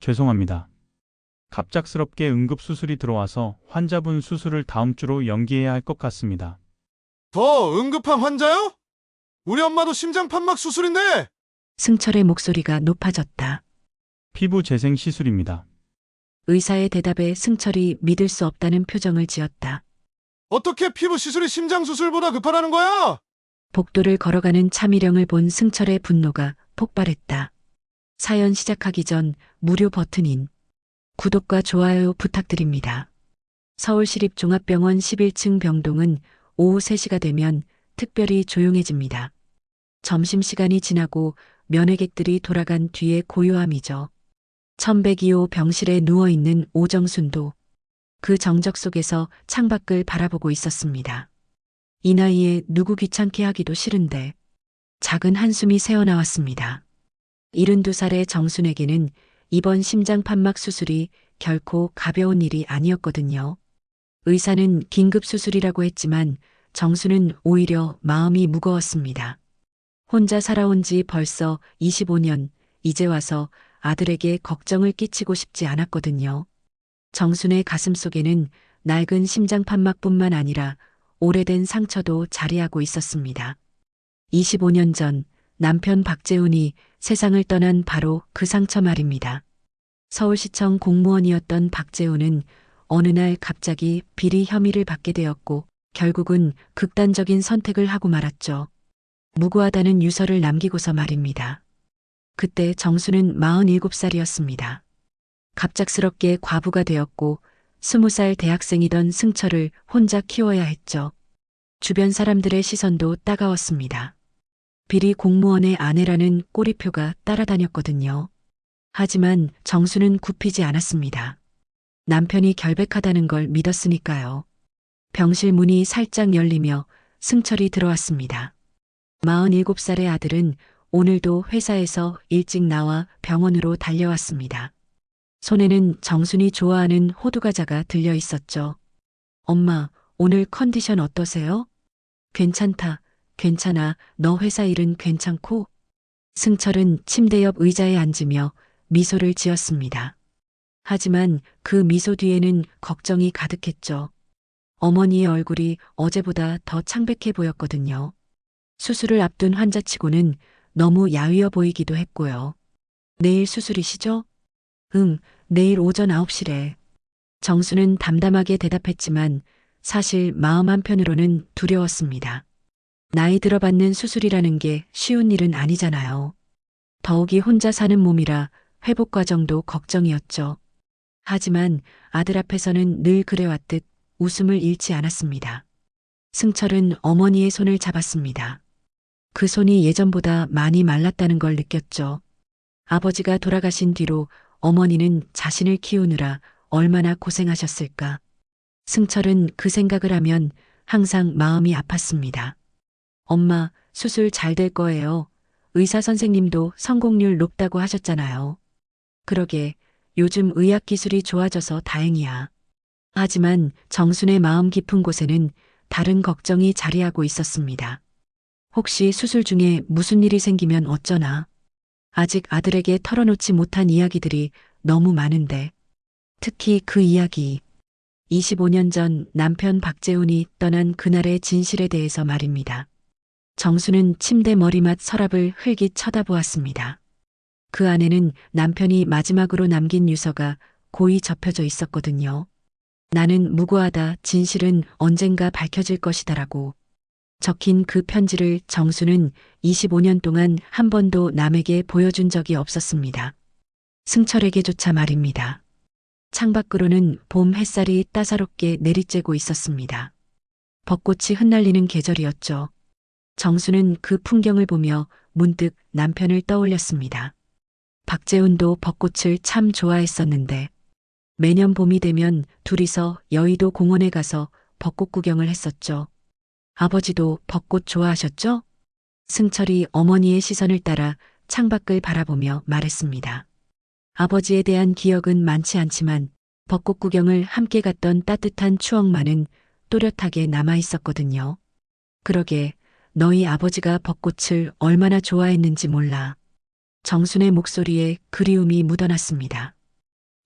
죄송합니다. 갑작스럽게 응급수술이 들어와서 환자분 수술을 다음 주로 연기해야 할 것 같습니다. 더 응급한 환자요? 우리 엄마도 심장 판막 수술인데! 승철의 목소리가 높아졌다. 피부 재생 시술입니다. 의사의 대답에 승철이 믿을 수 없다는 표정을 지었다. 어떻게 피부 시술이 심장 수술보다 급하다는 거야? 복도를 걸어가는 차미령을 본 승철의 분노가 폭발했다. 사연 시작하기 전 무료 버튼인 구독과 좋아요 부탁드립니다. 서울시립종합병원 11층 병동은 오후 3시가 되면 특별히 조용해집니다. 점심시간이 지나고 면회객들이 돌아간 뒤의 고요함이죠. 1102호 병실에 누워있는 오정순도 그 정적 속에서 창밖을 바라보고 있었습니다. 이 나이에 누구 귀찮게 하기도 싫은데 작은 한숨이 새어나왔습니다. 72살의 정순에게는 이번 심장 판막 수술이 결코 가벼운 일이 아니었거든요. 의사는 긴급 수술이라고 했지만 정순은 오히려 마음이 무거웠습니다. 혼자 살아온 지 벌써 25년, 이제 와서 아들에게 걱정을 끼치고 싶지 않았거든요. 정순의 가슴 속에는 낡은 심장 판막뿐만 아니라 오래된 상처도 자리하고 있었습니다. 25년 전 남편 박재훈이 세상을 떠난 바로 그 상처 말입니다. 서울시청 공무원이었던 박재훈은 어느 날 갑자기 비리 혐의를 받게 되었고 결국은 극단적인 선택을 하고 말았죠. 무고하다는 유서를 남기고서 말입니다. 그때 정수는 47살이었습니다. 갑작스럽게 과부가 되었고 20살 대학생이던 승철을 혼자 키워야 했죠. 주변 사람들의 시선도 따가웠습니다. 비리 공무원의 아내라는 꼬리표가 따라다녔거든요. 하지만 정수는 굽히지 않았습니다. 남편이 결백하다는 걸 믿었으니까요. 병실 문이 살짝 열리며 승철이 들어왔습니다. 47살의 아들은 오늘도 회사에서 일찍 나와 병원으로 달려왔습니다. 손에는 정순이 좋아하는 호두과자가 들려 있었죠. 엄마, 오늘 컨디션 어떠세요? 괜찮다, 괜찮아, 너 회사 일은 괜찮고? 승철은 침대 옆 의자에 앉으며 미소를 지었습니다. 하지만 그 미소 뒤에는 걱정이 가득했죠. 어머니의 얼굴이 어제보다 더 창백해 보였거든요. 수술을 앞둔 환자치고는 너무 야위어 보이기도 했고요. 내일 수술이시죠? 응, 내일 오전 9시래. 정수는 담담하게 대답했지만 사실 마음 한편으로는 두려웠습니다. 나이 들어 받는 수술이라는 게 쉬운 일은 아니잖아요. 더욱이 혼자 사는 몸이라 회복 과정도 걱정이었죠. 하지만 아들 앞에서는 늘 그래왔듯 웃음을 잃지 않았습니다. 승철은 어머니의 손을 잡았습니다. 그 손이 예전보다 많이 말랐다는 걸 느꼈죠. 아버지가 돌아가신 뒤로 어머니는 자신을 키우느라 얼마나 고생하셨을까. 승철은 그 생각을 하면 항상 마음이 아팠습니다. 엄마, 수술 잘 될 거예요. 의사 선생님도 성공률 높다고 하셨잖아요. 그러게, 요즘 의학 기술이 좋아져서 다행이야. 하지만 정순의 마음 깊은 곳에는 다른 걱정이 자리하고 있었습니다. 혹시 수술 중에 무슨 일이 생기면 어쩌나. 아직 아들에게 털어놓지 못한 이야기들이 너무 많은데. 특히 그 이야기. 25년 전 남편 박재훈이 떠난 그날의 진실에 대해서 말입니다. 정수는 침대 머리맡 서랍을 흘깃 쳐다보았습니다. 그 안에는 남편이 마지막으로 남긴 유서가 고이 접혀져 있었거든요. 나는 무고하다, 진실은 언젠가 밝혀질 것이다라고. 적힌 그 편지를 정수는 25년 동안 한 번도 남에게 보여준 적이 없었습니다. 승철에게조차 말입니다. 창밖으로는 봄 햇살이 따사롭게 내리쬐고 있었습니다. 벚꽃이 흩날리는 계절이었죠. 정수는 그 풍경을 보며 문득 남편을 떠올렸습니다. 박재훈도 벚꽃을 참 좋아했었는데 매년 봄이 되면 둘이서 여의도 공원에 가서 벚꽃 구경을 했었죠. 아버지도 벚꽃 좋아하셨죠? 승철이 어머니의 시선을 따라 창밖을 바라보며 말했습니다. 아버지에 대한 기억은 많지 않지만 벚꽃 구경을 함께 갔던 따뜻한 추억만은 또렷하게 남아 있었거든요. 그러게 너희 아버지가 벚꽃을 얼마나 좋아했는지 몰라. 정순의 목소리에 그리움이 묻어났습니다.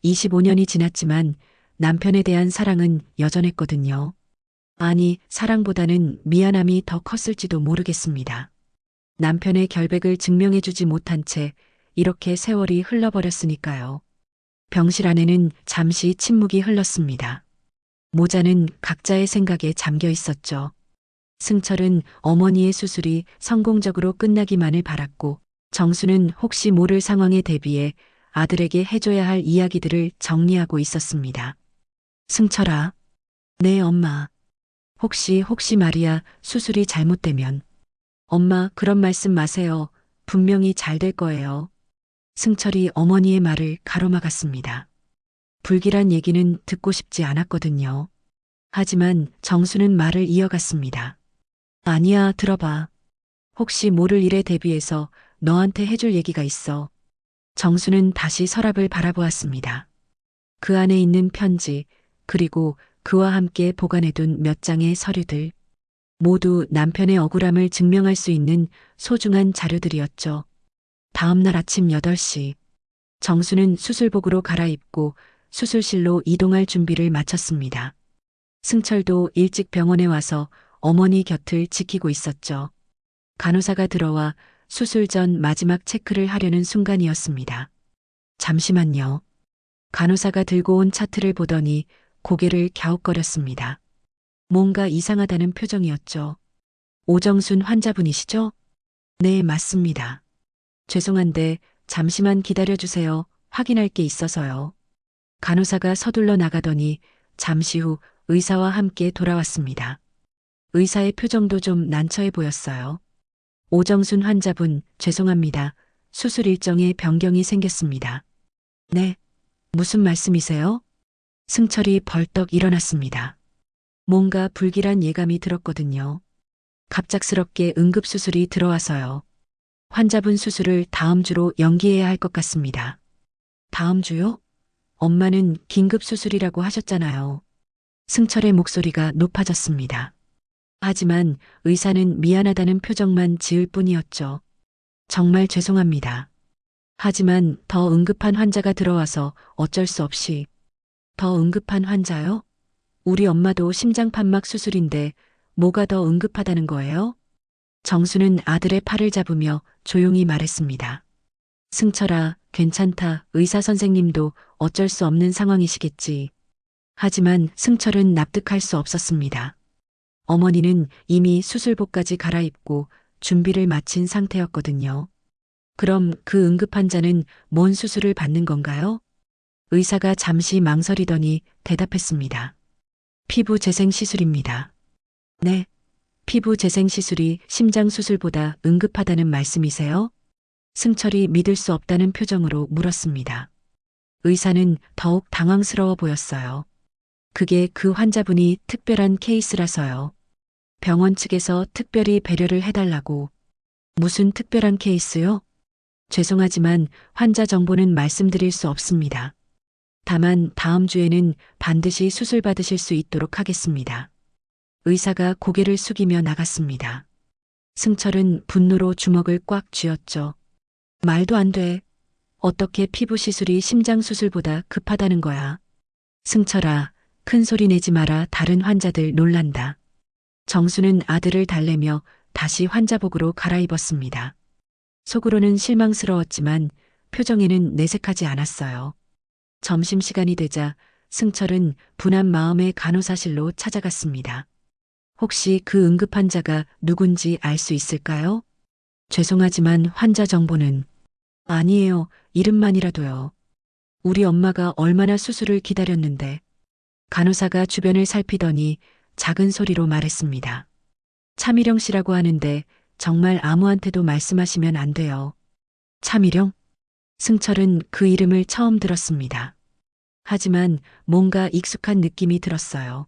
25년이 지났지만 남편에 대한 사랑은 여전했거든요. 아니, 사랑보다는 미안함이 더 컸을지도 모르겠습니다. 남편의 결백을 증명해주지 못한 채 이렇게 세월이 흘러버렸으니까요. 병실 안에는 잠시 침묵이 흘렀습니다. 모자는 각자의 생각에 잠겨 있었죠. 승철은 어머니의 수술이 성공적으로 끝나기만을 바랐고, 정수는 혹시 모를 상황에 대비해 아들에게 해줘야 할 이야기들을 정리하고 있었습니다. 승철아. 네, 엄마. 혹시 말이야, 수술이 잘못되면. 엄마, 그런 말씀 마세요. 분명히 잘 될 거예요. 승철이 어머니의 말을 가로막았습니다. 불길한 얘기는 듣고 싶지 않았거든요. 하지만 정수는 말을 이어갔습니다. 아니야, 들어봐. 혹시 모를 일에 대비해서 너한테 해줄 얘기가 있어. 정수는 다시 서랍을 바라보았습니다. 그 안에 있는 편지, 그리고 그와 함께 보관해둔 몇 장의 서류들. 모두 남편의 억울함을 증명할 수 있는 소중한 자료들이었죠. 다음 날 아침 8시, 정수는 수술복으로 갈아입고 수술실로 이동할 준비를 마쳤습니다. 승철도 일찍 병원에 와서 어머니 곁을 지키고 있었죠. 간호사가 들어와 수술 전 마지막 체크를 하려는 순간이었습니다. 잠시만요. 간호사가 들고 온 차트를 보더니 고개를 갸웃거렸습니다. 뭔가 이상하다는 표정이었죠. 오정순 환자분이시죠? 네, 맞습니다. 죄송한데 잠시만 기다려주세요. 확인할 게 있어서요. 간호사가 서둘러 나가더니 잠시 후 의사와 함께 돌아왔습니다. 의사의 표정도 좀 난처해 보였어요. 오정순 환자분, 죄송합니다. 수술 일정에 변경이 생겼습니다. 네, 무슨 말씀이세요? 승철이 벌떡 일어났습니다. 뭔가 불길한 예감이 들었거든요. 갑작스럽게 응급수술이 들어와서요. 환자분 수술을 다음 주로 연기해야 할 것 같습니다. 다음 주요? 엄마는 긴급수술이라고 하셨잖아요. 승철의 목소리가 높아졌습니다. 하지만 의사는 미안하다는 표정만 지을 뿐이었죠. 정말 죄송합니다. 하지만 더 응급한 환자가 들어와서 어쩔 수 없이. 더 응급한 환자요? 우리 엄마도 심장판막 수술인데 뭐가 더 응급하다는 거예요? 정수는 아들의 팔을 잡으며 조용히 말했습니다. 승철아, 괜찮다. 의사 선생님도 어쩔 수 없는 상황이시겠지. 하지만 승철은 납득할 수 없었습니다. 어머니는 이미 수술복까지 갈아입고 준비를 마친 상태였거든요. 그럼 그 응급 환자는 뭔 수술을 받는 건가요? 의사가 잠시 망설이더니 대답했습니다. 피부 재생 시술입니다. 네, 피부 재생 시술이 심장 수술보다 응급하다는 말씀이세요? 승철이 믿을 수 없다는 표정으로 물었습니다. 의사는 더욱 당황스러워 보였어요. 그게 그 환자분이 특별한 케이스라서요. 병원 측에서 특별히 배려를 해달라고. 무슨 특별한 케이스요? 죄송하지만 환자 정보는 말씀드릴 수 없습니다. 다만 다음 주에는 반드시 수술 받으실 수 있도록 하겠습니다. 의사가 고개를 숙이며 나갔습니다. 승철은 분노로 주먹을 꽉 쥐었죠. 말도 안 돼. 어떻게 피부 시술이 심장 수술보다 급하다는 거야. 승철아, 큰 소리 내지 마라. 다른 환자들 놀란다. 정수는 아들을 달래며 다시 환자복으로 갈아입었습니다. 속으로는 실망스러웠지만 표정에는 내색하지 않았어요. 점심시간이 되자 승철은 분한 마음에 간호사실로 찾아갔습니다. 혹시 그 응급 환자가 누군지 알 수 있을까요? 죄송하지만 환자 정보는. 아니에요. 이름만이라도요. 우리 엄마가 얼마나 수술을 기다렸는데. 간호사가 주변을 살피더니 작은 소리로 말했습니다. 차미령 씨라고 하는데 정말 아무한테도 말씀하시면 안 돼요. 차미령? 승철은 그 이름을 처음 들었습니다. 하지만 뭔가 익숙한 느낌이 들었어요.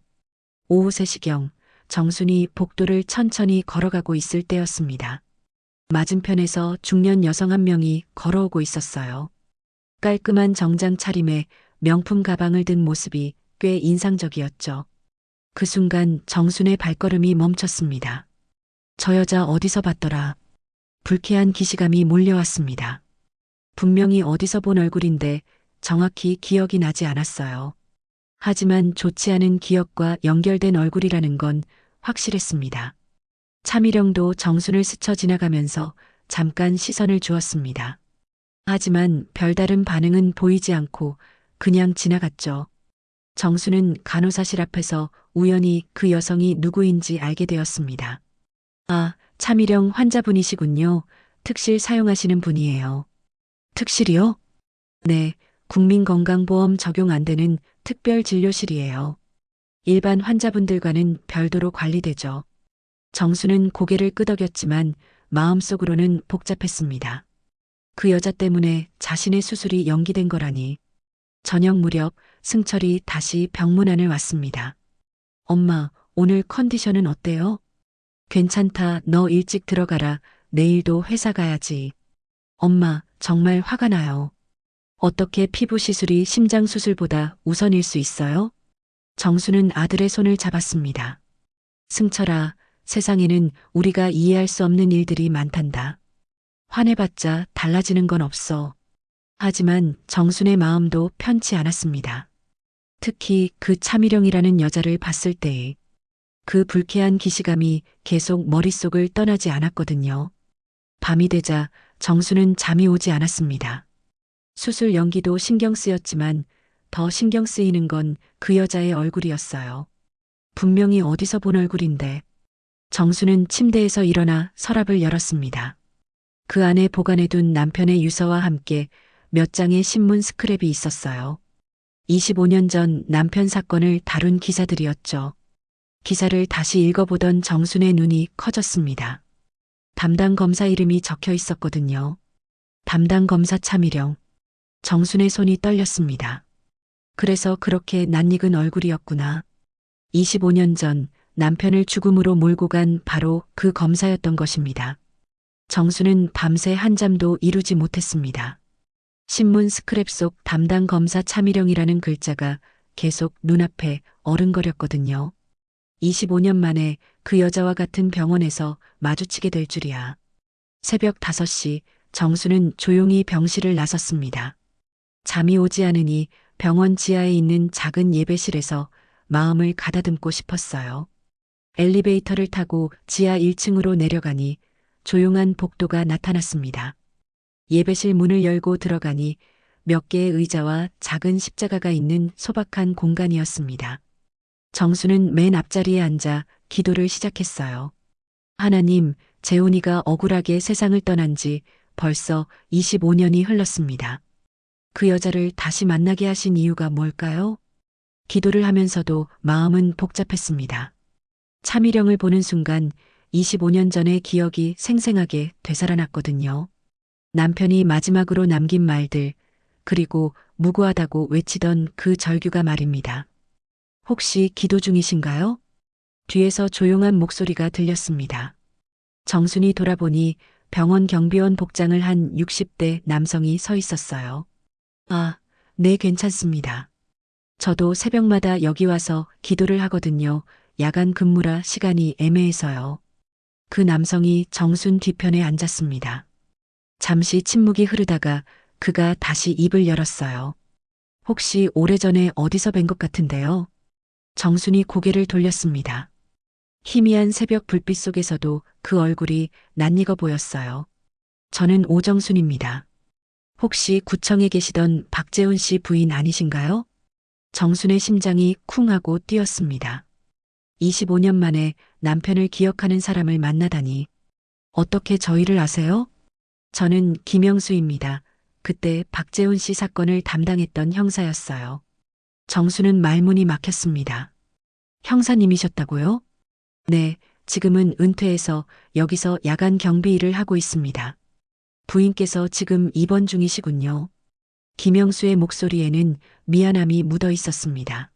오후 3시경 정순이 복도를 천천히 걸어가고 있을 때였습니다. 맞은편에서 중년 여성 한 명이 걸어오고 있었어요. 깔끔한 정장 차림에 명품 가방을 든 모습이 꽤 인상적이었죠. 그 순간 정순의 발걸음이 멈췄습니다. 저 여자 어디서 봤더라. 불쾌한 기시감이 몰려왔습니다. 분명히 어디서 본 얼굴인데 정확히 기억이 나지 않았어요. 하지만 좋지 않은 기억과 연결된 얼굴이라는 건 확실했습니다. 차미령도 정순을 스쳐 지나가면서 잠깐 시선을 주었습니다. 하지만 별다른 반응은 보이지 않고 그냥 지나갔죠. 정수는 간호사실 앞에서 우연히 그 여성이 누구인지 알게 되었습니다. 아, 차미령 환자분이시군요. 특실 사용하시는 분이에요. 특실이요? 네, 국민건강보험 적용 안 되는 특별진료실이에요. 일반 환자분들과는 별도로 관리되죠. 정수는 고개를 끄덕였지만 마음속으로는 복잡했습니다. 그 여자 때문에 자신의 수술이 연기된 거라니. 저녁 무렵 승철이 다시 병문안을 왔습니다. 엄마, 오늘 컨디션은 어때요? 괜찮다. 너 일찍 들어가라. 내일도 회사 가야지. 엄마, 정말 화가 나요. 어떻게 피부 시술이 심장 수술보다 우선일 수 있어요? 정수는 아들의 손을 잡았습니다. 승철아, 세상에는 우리가 이해할 수 없는 일들이 많단다. 화내봤자 달라지는 건 없어. 하지만 정순의 마음도 편치 않았습니다. 특히 그 차미령이라는 여자를 봤을 때에 그 불쾌한 기시감이 계속 머릿속을 떠나지 않았거든요. 밤이 되자 정수는 잠이 오지 않았습니다. 수술 연기도 신경 쓰였지만 더 신경 쓰이는 건 그 여자의 얼굴이었어요. 분명히 어디서 본 얼굴인데. 정수는 침대에서 일어나 서랍을 열었습니다. 그 안에 보관해둔 남편의 유서와 함께 몇 장의 신문 스크랩이 있었어요. 25년 전 남편 사건을 다룬 기사들이었죠. 기사를 다시 읽어보던 정순의 눈이 커졌습니다. 담당 검사 이름이 적혀 있었거든요. 담당 검사 차미령. 정순의 손이 떨렸습니다. 그래서 그렇게 낯익은 얼굴이었구나. 25년 전 남편을 죽음으로 몰고 간 바로 그 검사였던 것입니다. 정수는 밤새 한잠도 이루지 못했습니다. 신문 스크랩 속 담당 검사 차미령이라는 글자가 계속 눈앞에 어른거렸거든요. 25년 만에 그 여자와 같은 병원에서 마주치게 될 줄이야. 새벽 5시 정수는 조용히 병실을 나섰습니다. 잠이 오지 않으니 병원 지하에 있는 작은 예배실에서 마음을 가다듬고 싶었어요. 엘리베이터를 타고 지하 1층으로 내려가니 조용한 복도가 나타났습니다. 예배실 문을 열고 들어가니 몇 개의 의자와 작은 십자가가 있는 소박한 공간이었습니다. 정수는 맨 앞자리에 앉아 기도를 시작했어요. 하나님, 재훈이가 억울하게 세상을 떠난 지 벌써 25년이 흘렀습니다. 그 여자를 다시 만나게 하신 이유가 뭘까요? 기도를 하면서도 마음은 복잡했습니다. 차미령을 보는 순간 25년 전의 기억이 생생하게 되살아났거든요. 남편이 마지막으로 남긴 말들, 그리고 무고하다고 외치던 그 절규가 말입니다. 혹시 기도 중이신가요? 뒤에서 조용한 목소리가 들렸습니다. 정순이 돌아보니 병원 경비원 복장을 한 60대 남성이 서 있었어요. 아, 네, 괜찮습니다. 저도 새벽마다 여기 와서 기도를 하거든요. 야간 근무라 시간이 애매해서요. 그 남성이 정순 뒤편에 앉았습니다. 잠시 침묵이 흐르다가 그가 다시 입을 열었어요. 혹시 오래전에 어디서 뵌 것 같은데요? 정순이 고개를 돌렸습니다. 희미한 새벽 불빛 속에서도 그 얼굴이 낯익어 보였어요. 저는 오정순입니다. 혹시 구청에 계시던 박재훈 씨 부인 아니신가요? 정순의 심장이 쿵 하고 뛰었습니다. 25년 만에 남편을 기억하는 사람을 만나다니. 어떻게 저희를 아세요? 저는 김영수입니다. 그때 박재훈 씨 사건을 담당했던 형사였어요. 정수는 말문이 막혔습니다. 형사님이셨다고요? 네, 지금은 은퇴해서 여기서 야간 경비 일을 하고 있습니다. 부인께서 지금 입원 중이시군요. 김영수의 목소리에는 미안함이 묻어 있었습니다.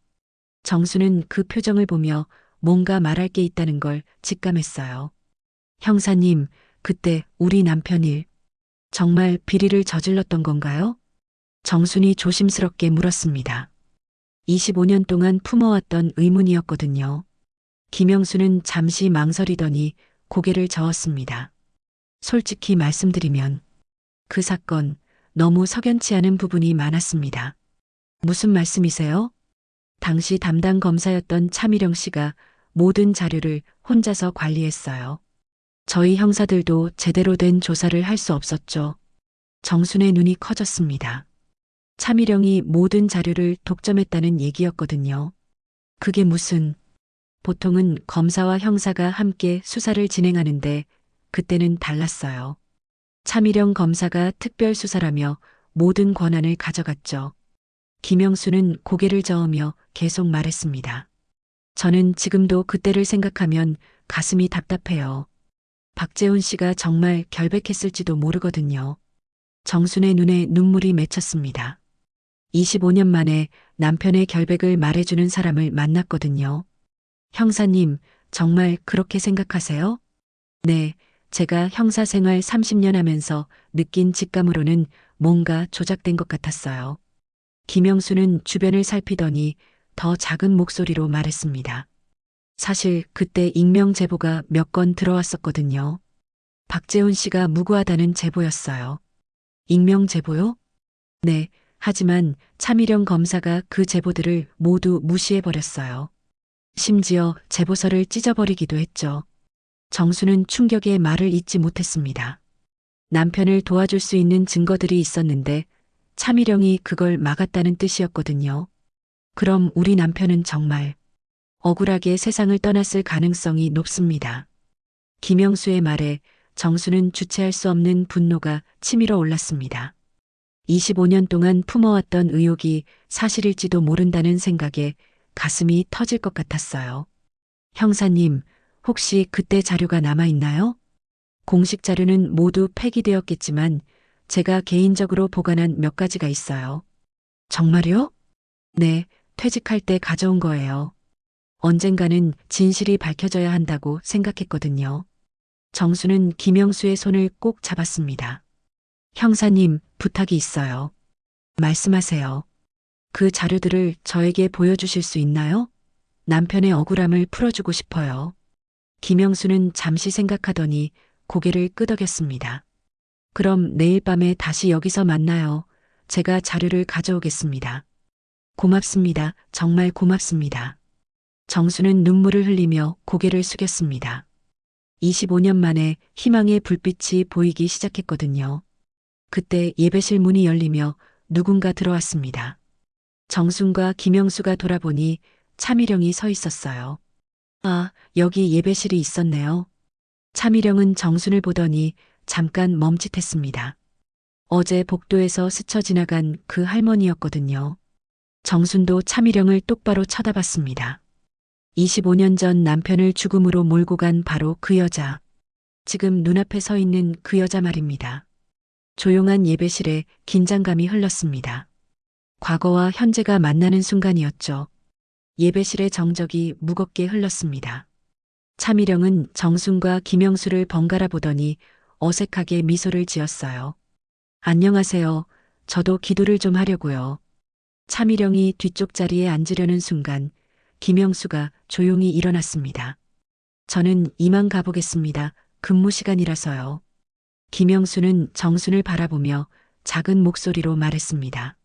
정수는 그 표정을 보며 뭔가 말할 게 있다는 걸 직감했어요. 형사님, 그때 우리 남편 일, 정말 비리를 저질렀던 건가요? 정순이 조심스럽게 물었습니다. 25년 동안 품어왔던 의문이었거든요. 김영수는 잠시 망설이더니 고개를 저었습니다. 솔직히 말씀드리면 그 사건 너무 석연치 않은 부분이 많았습니다. 무슨 말씀이세요? 당시 담당 검사였던 차미령 씨가 모든 자료를 혼자서 관리했어요. 저희 형사들도 제대로 된 조사를 할 수 없었죠. 정순의 눈이 커졌습니다. 차미령이 모든 자료를 독점했다는 얘기였거든요. 그게 무슨, 보통은 검사와 형사가 함께 수사를 진행하는데 그때는 달랐어요. 차미령 검사가 특별수사라며 모든 권한을 가져갔죠. 김영수는 고개를 저으며 계속 말했습니다. 저는 지금도 그때를 생각하면 가슴이 답답해요. 박재훈 씨가 정말 결백했을지도 모르거든요. 정순의 눈에 눈물이 맺혔습니다. 25년 만에 남편의 결백을 말해주는 사람을 만났거든요. 형사님, 정말 그렇게 생각하세요? 네, 제가 형사 생활 30년 하면서 느낀 직감으로는 뭔가 조작된 것 같았어요. 김영수는 주변을 살피더니 더 작은 목소리로 말했습니다. 사실 그때 익명 제보가 몇 건 들어왔었거든요. 박재훈 씨가 무고하다는 제보였어요. 익명 제보요? 네, 하지만 차미령 검사가 그 제보들을 모두 무시해버렸어요. 심지어 제보서를 찢어버리기도 했죠. 정수는 충격에 말을 잇지 못했습니다. 남편을 도와줄 수 있는 증거들이 있었는데 차미령이 그걸 막았다는 뜻이었거든요. 그럼 우리 남편은 정말 억울하게 세상을 떠났을 가능성이 높습니다. 김영수의 말에 정수는 주체할 수 없는 분노가 치밀어 올랐습니다. 25년 동안 품어왔던 의혹이 사실일지도 모른다는 생각에 가슴이 터질 것 같았어요. 형사님, 혹시 그때 자료가 남아있나요? 공식 자료는 모두 폐기되었겠지만 제가 개인적으로 보관한 몇 가지가 있어요. 정말요? 네, 퇴직할 때 가져온 거예요. 언젠가는 진실이 밝혀져야 한다고 생각했거든요. 정수는 김영수의 손을 꼭 잡았습니다. 형사님, 부탁이 있어요. 말씀하세요. 그 자료들을 저에게 보여주실 수 있나요? 남편의 억울함을 풀어주고 싶어요. 김영수는 잠시 생각하더니 고개를 끄덕였습니다. 그럼 내일 밤에 다시 여기서 만나요. 제가 자료를 가져오겠습니다. 고맙습니다. 정말 고맙습니다. 정수는 눈물을 흘리며 고개를 숙였습니다. 25년 만에 희망의 불빛이 보이기 시작했거든요. 그때 예배실 문이 열리며 누군가 들어왔습니다. 정순과 김영수가 돌아보니 차미령이 서 있었어요. 아, 여기 예배실이 있었네요. 차미령은 정순을 보더니 잠깐 멈칫했습니다. 어제 복도에서 스쳐 지나간 그 할머니였거든요. 정순도 차미령을 똑바로 쳐다봤습니다. 25년 전 남편을 죽음으로 몰고 간 바로 그 여자. 지금 눈앞에 서 있는 그 여자 말입니다. 조용한 예배실에 긴장감이 흘렀습니다. 과거와 현재가 만나는 순간이었죠. 예배실의 정적이 무겁게 흘렀습니다. 차미령은 정순과 김영수를 번갈아 보더니 어색하게 미소를 지었어요. 안녕하세요. 저도 기도를 좀 하려고요. 차미령이 뒤쪽 자리에 앉으려는 순간 김영수가 조용히 일어났습니다. 저는 이만 가보겠습니다. 근무 시간이라서요. 김영수는 정순을 바라보며 작은 목소리로 말했습니다.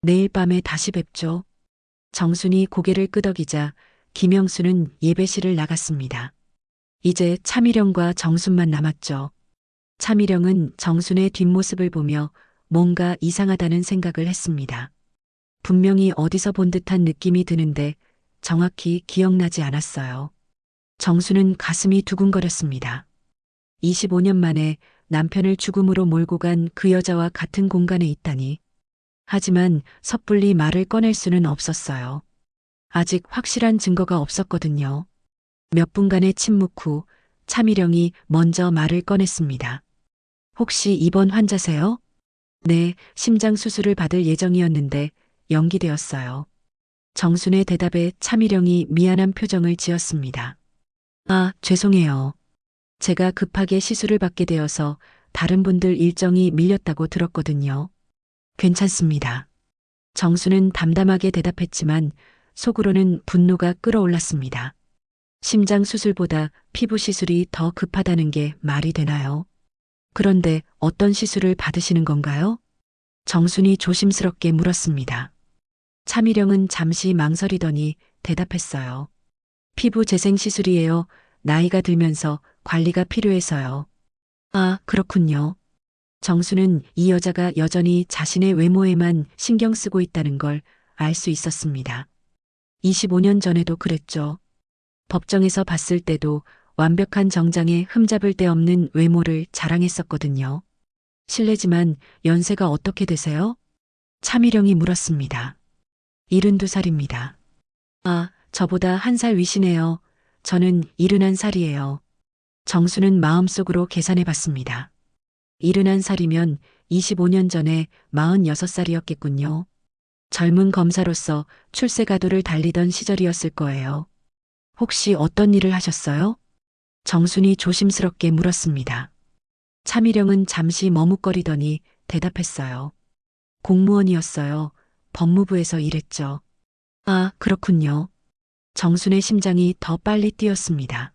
내일 밤에 다시 뵙죠. 정순이 고개를 끄덕이자 김영수는 예배실을 나갔습니다. 이제 차미령과 정순만 남았죠. 차미령은 정순의 뒷모습을 보며 뭔가 이상하다는 생각을 했습니다. 분명히 어디서 본 듯한 느낌이 드는데 정확히 기억나지 않았어요. 정순은 가슴이 두근거렸습니다. 25년 만에 남편을 죽음으로 몰고 간 그 여자와 같은 공간에 있다니. 하지만 섣불리 말을 꺼낼 수는 없었어요. 아직 확실한 증거가 없었거든요. 몇 분간의 침묵 후 차미령이 먼저 말을 꺼냈습니다. 혹시 입원 환자세요? 네, 심장 수술을 받을 예정이었는데 연기되었어요. 정순의 대답에 차미령이 미안한 표정을 지었습니다. 아, 죄송해요. 제가 급하게 시술을 받게 되어서 다른 분들 일정이 밀렸다고 들었거든요. 괜찮습니다. 정수는 담담하게 대답했지만 속으로는 분노가 끓어올랐습니다. 심장 수술보다 피부 시술이 더 급하다는 게 말이 되나요? 그런데 어떤 시술을 받으시는 건가요? 정순이 조심스럽게 물었습니다. 차미령은 잠시 망설이더니 대답했어요. 피부 재생 시술이에요. 나이가 들면서 관리가 필요해서요. 아, 그렇군요. 정수는 이 여자가 여전히 자신의 외모에만 신경 쓰고 있다는 걸 알 수 있었습니다. 25년 전에도 그랬죠. 법정에서 봤을 때도 완벽한 정장에 흠잡을 데 없는 외모를 자랑했었거든요. 실례지만 연세가 어떻게 되세요? 차미령이 물었습니다. 72살입니다. 아, 저보다 1살 위시네요. 저는 71살이에요. 정수는 마음속으로 계산해 봤습니다. 71살이면 25년 전에 46살이었겠군요. 젊은 검사로서 출세가도를 달리던 시절이었을 거예요. 혹시 어떤 일을 하셨어요? 정순이 조심스럽게 물었습니다. 차미령은 잠시 머뭇거리더니 대답했어요. 공무원이었어요. 법무부에서 일했죠. 아, 그렇군요. 정순의 심장이 더 빨리 뛰었습니다.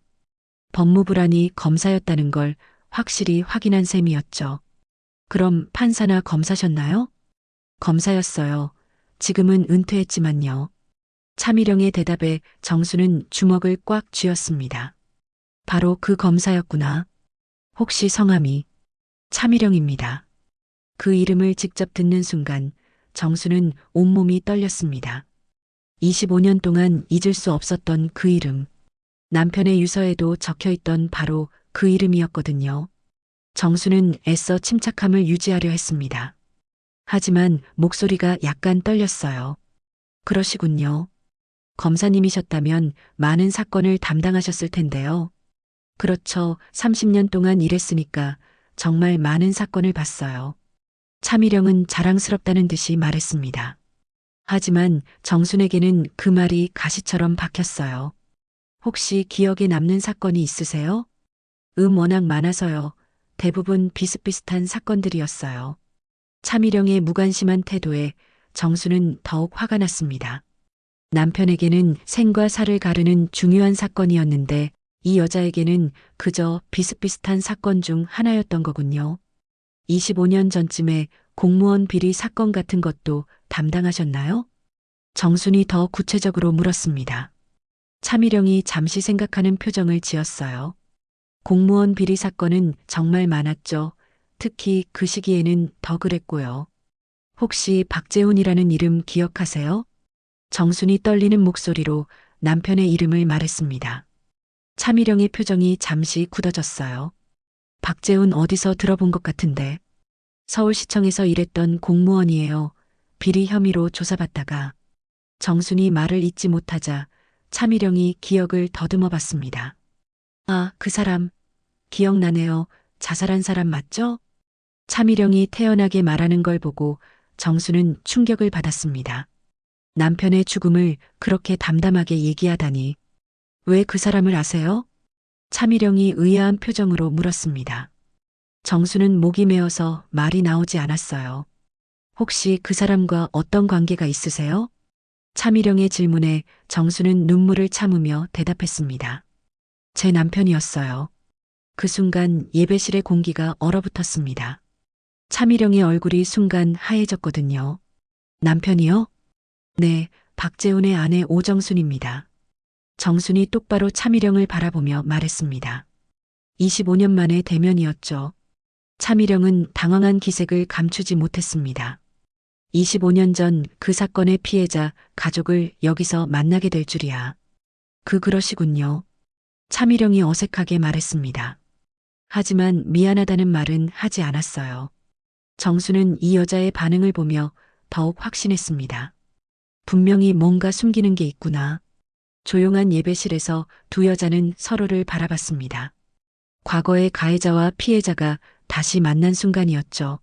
법무부라니 검사였다는 걸 확실히 확인한 셈이었죠. 그럼 판사나 검사셨나요? 검사였어요. 지금은 은퇴했지만요. 차미령의 대답에 정수는 주먹을 꽉 쥐었습니다. 바로 그 검사였구나. 혹시 성함이? 차미령입니다. 그 이름을 직접 듣는 순간 정수는 온몸이 떨렸습니다. 25년 동안 잊을 수 없었던 그 이름. 남편의 유서에도 적혀 있던 바로 그 이름이었거든요. 정수는 애써 침착함을 유지하려 했습니다. 하지만 목소리가 약간 떨렸어요. 그러시군요. 검사님이셨다면 많은 사건을 담당하셨을 텐데요. 그렇죠. 30년 동안 일했으니까 정말 많은 사건을 봤어요. 차미령은 자랑스럽다는 듯이 말했습니다. 하지만 정순에게는 그 말이 가시처럼 박혔어요. 혹시 기억에 남는 사건이 있으세요? 워낙 많아서요. 대부분 비슷비슷한 사건들이었어요. 차미령의 무관심한 태도에 정수는 더욱 화가 났습니다. 남편에게는 생과 사를 가르는 중요한 사건이었는데 이 여자에게는 그저 비슷비슷한 사건 중 하나였던 거군요. 25년 전쯤에 공무원 비리 사건 같은 것도 담당하셨나요? 정순이 더 구체적으로 물었습니다. 차미령이 잠시 생각하는 표정을 지었어요. 공무원 비리 사건은 정말 많았죠. 특히 그 시기에는 더 그랬고요. 혹시 박재훈이라는 이름 기억하세요? 정순이 떨리는 목소리로 남편의 이름을 말했습니다. 차미령의 표정이 잠시 굳어졌어요. 박재훈 어디서 들어본 것 같은데. 서울시청에서 일했던 공무원이에요. 비리 혐의로 조사받다가. 정순이 말을 잇지 못하자 차미령이 기억을 더듬어 봤습니다. 아, 그 사람. 기억나네요. 자살한 사람 맞죠? 차미령이 태연하게 말하는 걸 보고 정수는 충격을 받았습니다. 남편의 죽음을 그렇게 담담하게 얘기하다니. 왜 그 사람을 아세요? 차미령이 의아한 표정으로 물었습니다. 정수는 목이 메어서 말이 나오지 않았어요. 혹시 그 사람과 어떤 관계가 있으세요? 차미령의 질문에 정수는 눈물을 참으며 대답했습니다. 제 남편이었어요. 그 순간 예배실의 공기가 얼어붙었습니다. 차미령의 얼굴이 순간 하얘졌거든요. 남편이요? 네, 박재훈의 아내 오정순입니다. 정순이 똑바로 차미령을 바라보며 말했습니다. 25년 만의 대면이었죠. 차미령은 당황한 기색을 감추지 못했습니다. 25년 전 그 사건의 피해자 가족을 여기서 만나게 될 줄이야. 그러시군요. 차미령이 어색하게 말했습니다. 하지만 미안하다는 말은 하지 않았어요. 정수는 이 여자의 반응을 보며 더욱 확신했습니다. 분명히 뭔가 숨기는 게 있구나. 조용한 예배실에서 두 여자는 서로를 바라봤습니다. 과거의 가해자와 피해자가 다시 만난 순간이었죠.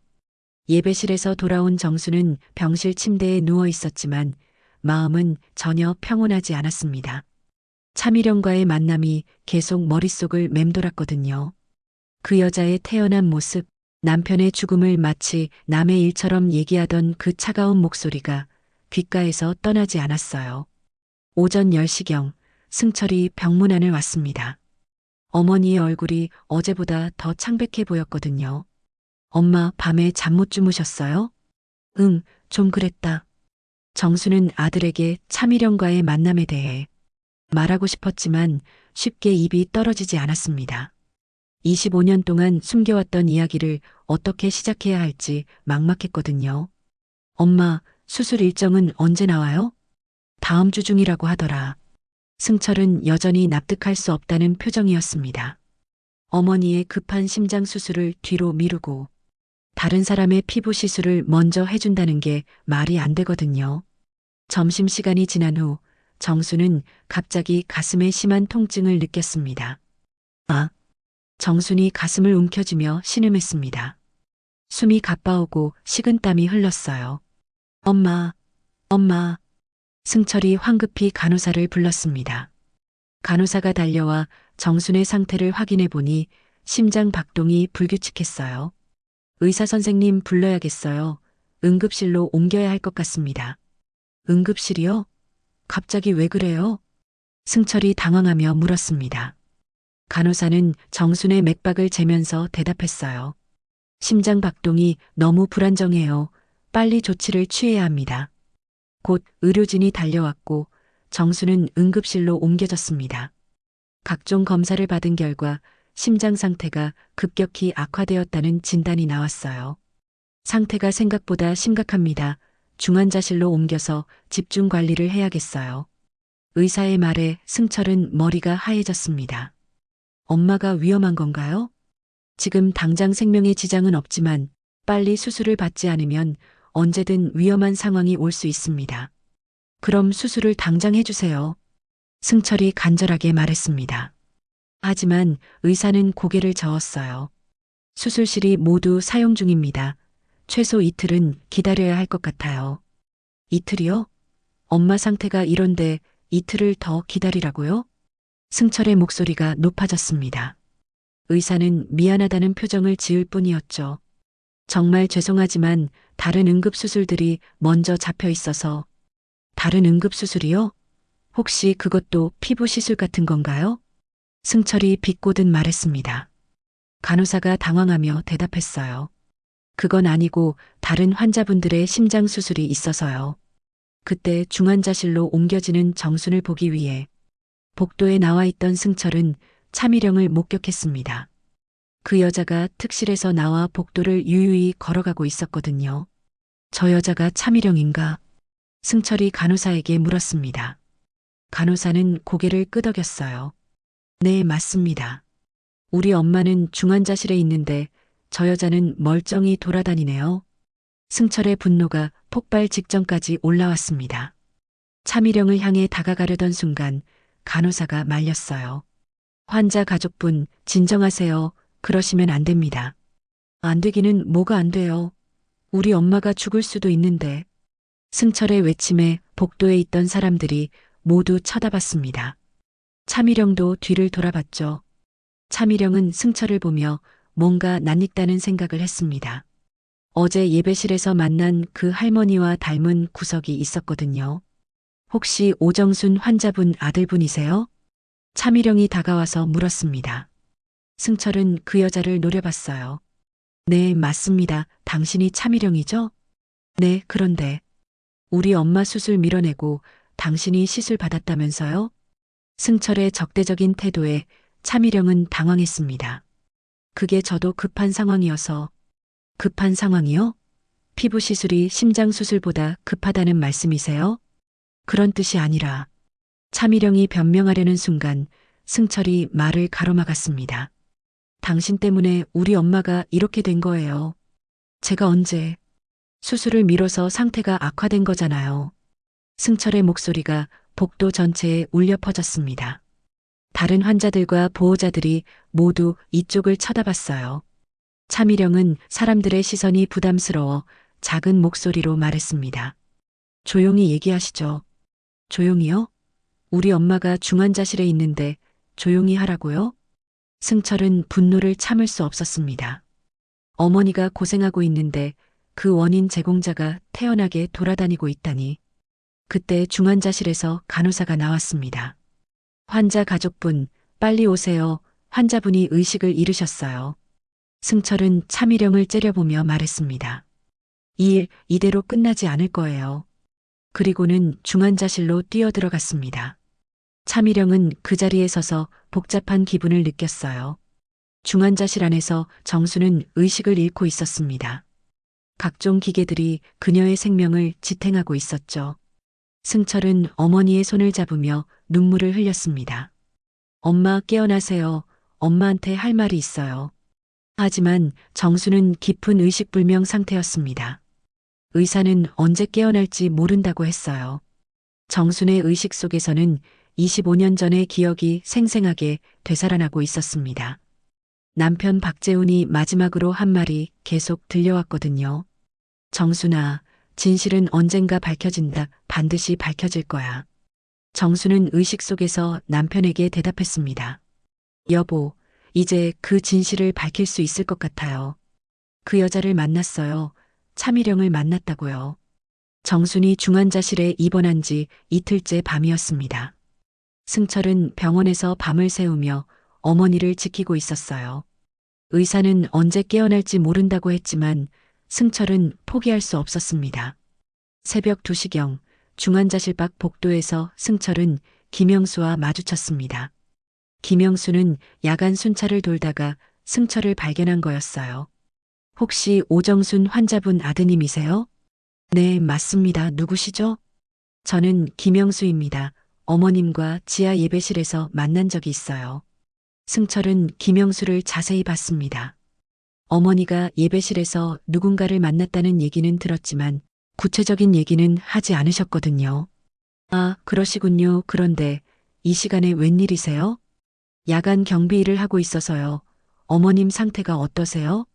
예배실에서 돌아온 정수는 병실 침대에 누워 있었지만 마음은 전혀 평온하지 않았습니다. 차미령과의 만남이 계속 머릿속을 맴돌았거든요. 그 여자의 태연한 모습, 남편의 죽음을 마치 남의 일처럼 얘기하던 그 차가운 목소리가 귓가에서 떠나지 않았어요. 오전 10시경 승철이 병문안을 왔습니다. 어머니의 얼굴이 어제보다 더 창백해 보였거든요. 엄마 밤에 잠 못 주무셨어요? 응, 좀 그랬다. 정수는 아들에게 차미령과의 만남에 대해 말하고 싶었지만 쉽게 입이 떨어지지 않았습니다. 25년 동안 숨겨왔던 이야기를 어떻게 시작해야 할지 막막했거든요. 엄마, 수술 일정은 언제 나와요? 다음 주 중이라고 하더라. 승철은 여전히 납득할 수 없다는 표정이었습니다. 어머니의 급한 심장 수술을 뒤로 미루고 다른 사람의 피부 시술을 먼저 해준다는 게 말이 안 되거든요. 점심시간이 지난 후 정수는 갑자기 가슴에 심한 통증을 느꼈습니다. 아, 정순이 가슴을 움켜쥐며 신음했습니다. 숨이 가빠오고 식은땀이 흘렀어요. 엄마, 엄마. 승철이 황급히 간호사를 불렀습니다. 간호사가 달려와 정순의 상태를 확인해 보니 심장 박동이 불규칙했어요. 의사 선생님 불러야겠어요. 응급실로 옮겨야 할 것 같습니다. 응급실이요? 갑자기 왜 그래요? 승철이 당황하며 물었습니다. 간호사는 정순의 맥박을 재면서 대답했어요. 심장 박동이 너무 불안정해요. 빨리 조치를 취해야 합니다. 곧 의료진이 달려왔고 정수는 응급실로 옮겨졌습니다. 각종 검사를 받은 결과 심장 상태가 급격히 악화되었다는 진단이 나왔어요. 상태가 생각보다 심각합니다. 중환자실로 옮겨서 집중 관리를 해야겠어요. 의사의 말에 승철은 머리가 하얘졌습니다. 엄마가 위험한 건가요? 지금 당장 생명에 지장은 없지만 빨리 수술을 받지 않으면 언제든 위험한 상황이 올 수 있습니다. 그럼 수술을 당장 해주세요. 승철이 간절하게 말했습니다. 하지만 의사는 고개를 저었어요. 수술실이 모두 사용 중입니다. 최소 이틀은 기다려야 할 것 같아요. 이틀이요? 엄마 상태가 이런데 이틀을 더 기다리라고요? 승철의 목소리가 높아졌습니다. 의사는 미안하다는 표정을 지을 뿐이었죠. 정말 죄송하지만 다른 응급수술들이 먼저 잡혀 있어서. 다른 응급수술이요? 혹시 그것도 피부 시술 같은 건가요? 승철이 비꼬듯 말했습니다. 간호사가 당황하며 대답했어요. 그건 아니고 다른 환자분들의 심장 수술이 있어서요. 그때 중환자실로 옮겨지는 정순을 보기 위해 복도에 나와 있던 승철은 차미령을 목격했습니다. 그 여자가 특실에서 나와 복도를 유유히 걸어가고 있었거든요. 저 여자가 차미령인가? 승철이 간호사에게 물었습니다. 간호사는 고개를 끄덕였어요. 네, 맞습니다. 우리 엄마는 중환자실에 있는데 저 여자는 멀쩡히 돌아다니네요. 승철의 분노가 폭발 직전까지 올라왔습니다. 차미령을 향해 다가가려던 순간 간호사가 말렸어요. 환자 가족분, 진정하세요. 그러시면 안 됩니다. 안 되기는 뭐가 안 돼요. 우리 엄마가 죽을 수도 있는데. 승철의 외침에 복도에 있던 사람들이 모두 쳐다봤습니다. 차미령도 뒤를 돌아봤죠. 차미령은 승철을 보며 뭔가 낯익다는 생각을 했습니다. 어제 예배실에서 만난 그 할머니와 닮은 구석이 있었거든요. 혹시 오정순 환자분 아들분이세요? 차미령이 다가와서 물었습니다. 승철은 그 여자를 노려봤어요. 네, 맞습니다. 당신이 차미령이죠? 네, 그런데 우리 엄마 수술 밀어내고 당신이 시술 받았다면서요? 승철의 적대적인 태도에 차미령은 당황했습니다. 그게 저도 급한 상황이어서. 급한 상황이요? 피부 시술이 심장 수술보다 급하다는 말씀이세요? 그런 뜻이 아니라. 차미령이 변명하려는 순간 승철이 말을 가로막았습니다. 당신 때문에 우리 엄마가 이렇게 된 거예요. 제가 언제 수술을 미뤄서 상태가 악화된 거잖아요. 승철의 목소리가 복도 전체에 울려 퍼졌습니다. 다른 환자들과 보호자들이 모두 이쪽을 쳐다봤어요. 차미령은 사람들의 시선이 부담스러워 작은 목소리로 말했습니다. 조용히 얘기하시죠. 조용히요? 우리 엄마가 중환자실에 있는데 조용히 하라고요? 승철은 분노를 참을 수 없었습니다. 어머니가 고생하고 있는데 그 원인 제공자가 태연하게 돌아다니고 있다니. 그때 중환자실에서 간호사가 나왔습니다. 환자 가족분, 빨리 오세요. 환자분이 의식을 잃으셨어요. 승철은 차미령을 째려보며 말했습니다. 이 일 이대로 끝나지 않을 거예요. 그리고는 중환자실로 뛰어들어갔습니다. 차미령은 그 자리에 서서 복잡한 기분을 느꼈어요. 중환자실 안에서 정수는 의식을 잃고 있었습니다. 각종 기계들이 그녀의 생명을 지탱하고 있었죠. 승철은 어머니의 손을 잡으며 눈물을 흘렸습니다. 엄마 깨어나세요. 엄마한테 할 말이 있어요. 하지만 정수는 깊은 의식불명 상태였습니다. 의사는 언제 깨어날지 모른다고 했어요. 정순의 의식 속에서는 25년 전의 기억이 생생하게 되살아나고 있었습니다. 남편 박재훈이 마지막으로 한 말이 계속 들려왔거든요. 정순아, 진실은 언젠가 밝혀진다. 반드시 밝혀질 거야. 정수는 의식 속에서 남편에게 대답했습니다. 여보, 이제 그 진실을 밝힐 수 있을 것 같아요. 그 여자를 만났어요. 차미령을 만났다고요. 정순이 중환자실에 입원한 지 이틀째 밤이었습니다. 승철은 병원에서 밤을 새우며 어머니를 지키고 있었어요. 의사는 언제 깨어날지 모른다고 했지만 승철은 포기할 수 없었습니다. 새벽 2시경 중환자실 밖 복도에서 승철은 김영수와 마주쳤습니다. 김영수는 야간 순찰을 돌다가 승철을 발견한 거였어요. 혹시 오정순 환자분 아드님이세요? 네, 맞습니다. 누구시죠? 저는 김영수입니다. 어머님과 지하 예배실에서 만난 적이 있어요. 승철은 김영수를 자세히 봤습니다. 어머니가 예배실에서 누군가를 만났다는 얘기는 들었지만 구체적인 얘기는 하지 않으셨거든요. 아, 그러시군요. 그런데 이 시간에 웬일이세요? 야간 경비 일을 하고 있어서요. 어머님 상태가 어떠세요?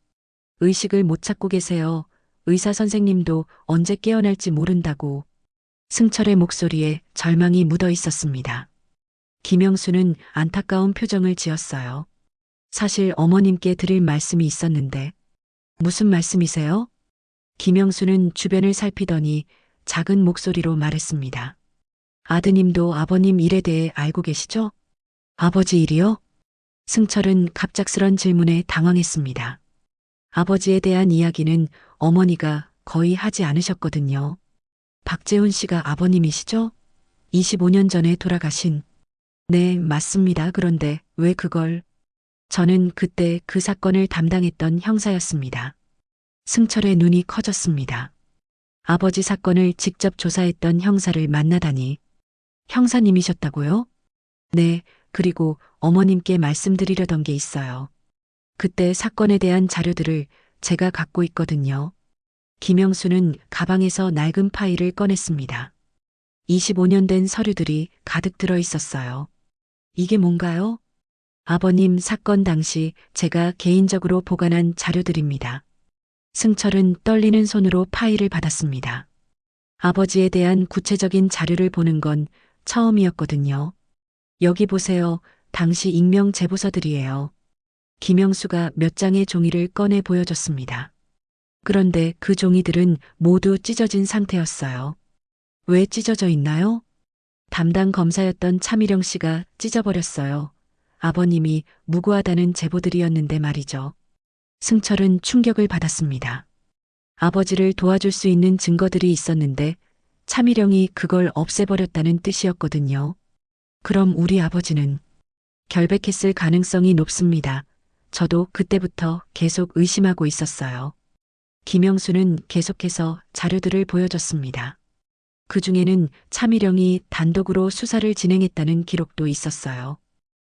의식을 못 찾고 계세요. 의사 선생님도 언제 깨어날지 모른다고. 승철의 목소리에 절망이 묻어 있었습니다. 김영수는 안타까운 표정을 지었어요. 사실 어머님께 드릴 말씀이 있었는데. 무슨 말씀이세요? 김영수는 주변을 살피더니 작은 목소리로 말했습니다. 아드님도 아버님 일에 대해 알고 계시죠? 아버지 일이요? 승철은 갑작스런 질문에 당황했습니다. 아버지에 대한 이야기는 어머니가 거의 하지 않으셨거든요. 박재훈 씨가 아버님이시죠? 25년 전에 돌아가신. 네, 맞습니다. 그런데 왜 그걸? 저는 그때 그 사건을 담당했던 형사였습니다. 승철의 눈이 커졌습니다. 아버지 사건을 직접 조사했던 형사를 만나다니. 형사님이셨다고요? 네, 그리고 어머님께 말씀드리려던 게 있어요. 그때 사건에 대한 자료들을 제가 갖고 있거든요. 김영수는 가방에서 낡은 파일을 꺼냈습니다. 25년 된 서류들이 가득 들어 있었어요. 이게 뭔가요? 아버님 사건 당시 제가 개인적으로 보관한 자료들입니다. 승철은 떨리는 손으로 파일을 받았습니다. 아버지에 대한 구체적인 자료를 보는 건 처음이었거든요. 여기 보세요. 당시 익명 제보서들이에요. 김영수가 몇 장의 종이를 꺼내 보여줬습니다. 그런데 그 종이들은 모두 찢어진 상태였어요. 왜 찢어져 있나요? 담당 검사였던 차미령 씨가 찢어버렸어요. 아버님이 무고하다는 제보들이었는데 말이죠. 승철은 충격을 받았습니다. 아버지를 도와줄 수 있는 증거들이 있었는데 차미령이 그걸 없애버렸다는 뜻이었거든요. 그럼 우리 아버지는 결백했을 가능성이 높습니다. 저도 그때부터 계속 의심하고 있었어요. 김영수는 계속해서 자료들을 보여줬습니다. 그 중에는 차미령이 단독으로 수사를 진행했다는 기록도 있었어요.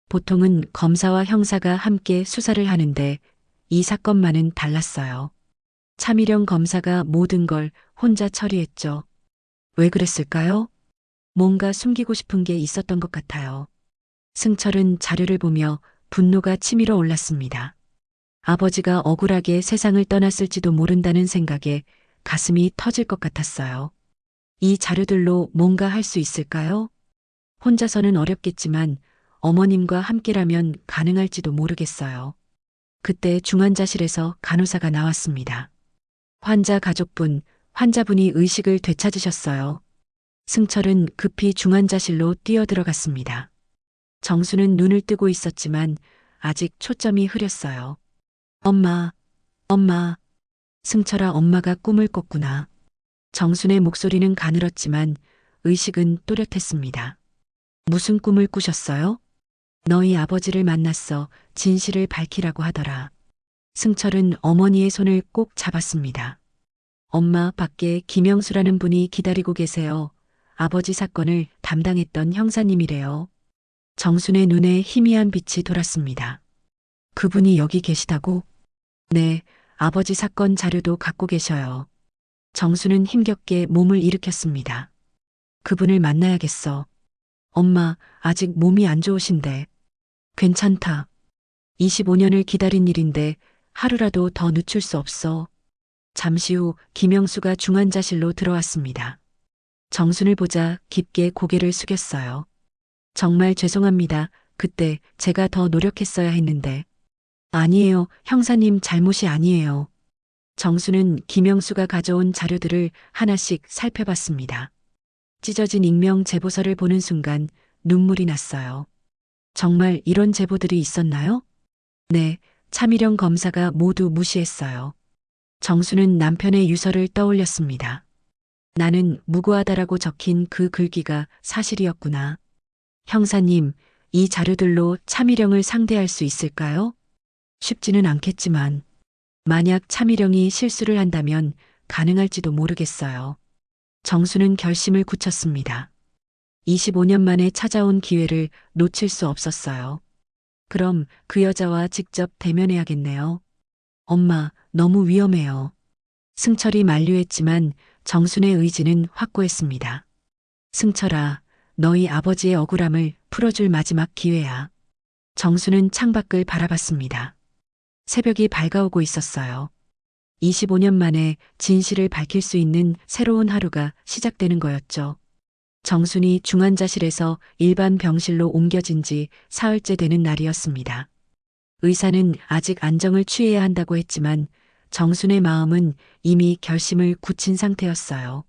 보통은 검사와 형사가 함께 수사를 하는데 이 사건만은 달랐어요. 차미령 검사가 모든 걸 혼자 처리했죠. 왜 그랬을까요? 뭔가 숨기고 싶은 게 있었던 것 같아요. 승철은 자료를 보며 분노가 치밀어 올랐습니다. 아버지가 억울하게 세상을 떠났을지도 모른다는 생각에 가슴이 터질 것 같았어요. 이 자료들로 뭔가 할 수 있을까요? 혼자서는 어렵겠지만 어머님과 함께라면 가능할지도 모르겠어요. 그때 중환자실에서 간호사가 나왔습니다. 환자 가족분, 환자분이 의식을 되찾으셨어요. 승철은 급히 중환자실로 뛰어들어갔습니다. 정수는 눈을 뜨고 있었지만 아직 초점이 흐렸어요. 엄마, 엄마. 승철아, 엄마가 꿈을 꿨구나. 정순의 목소리는 가늘었지만 의식은 또렷했습니다. 무슨 꿈을 꾸셨어요? 너희 아버지를 만났어. 진실을 밝히라고 하더라. 승철은 어머니의 손을 꼭 잡았습니다. 엄마, 밖에 김영수라는 분이 기다리고 계세요. 아버지 사건을 담당했던 형사님이래요. 정순의 눈에 희미한 빛이 돌았습니다. 그분이 여기 계시다고? 네, 아버지 사건 자료도 갖고 계셔요. 정수는 힘겹게 몸을 일으켰습니다. 그분을 만나야겠어. 엄마, 아직 몸이 안 좋으신데. 괜찮다. 25년을 기다린 일인데 하루라도 더 늦출 수 없어. 잠시 후 김영수가 중환자실로 들어왔습니다. 정순을 보자 깊게 고개를 숙였어요. 정말 죄송합니다. 그때 제가 더 노력했어야 했는데. 아니에요. 형사님 잘못이 아니에요. 정수는 김영수가 가져온 자료들을 하나씩 살펴봤습니다. 찢어진 익명 제보서를 보는 순간 눈물이 났어요. 정말 이런 제보들이 있었나요? 네, 차미령 검사가 모두 무시했어요. 정수는 남편의 유서를 떠올렸습니다. 나는 무고하다라고 적힌 그 글귀가 사실이었구나. 형사님, 이 자료들로 차미령을 상대할 수 있을까요? 쉽지는 않겠지만, 만약 차미령이 실수를 한다면 가능할지도 모르겠어요. 정수는 결심을 굳혔습니다. 25년 만에 찾아온 기회를 놓칠 수 없었어요. 그럼 그 여자와 직접 대면해야겠네요. 엄마, 너무 위험해요. 승철이 만류했지만 정순의 의지는 확고했습니다. 승철아, 너희 아버지의 억울함을 풀어줄 마지막 기회야. 정수는 창밖을 바라봤습니다. 새벽이 밝아오고 있었어요. 25년 만에 진실을 밝힐 수 있는 새로운 하루가 시작되는 거였죠. 정순이 중환자실에서 일반 병실로 옮겨진 지 사흘째 되는 날이었습니다. 의사는 아직 안정을 취해야 한다고 했지만 정순의 마음은 이미 결심을 굳힌 상태였어요.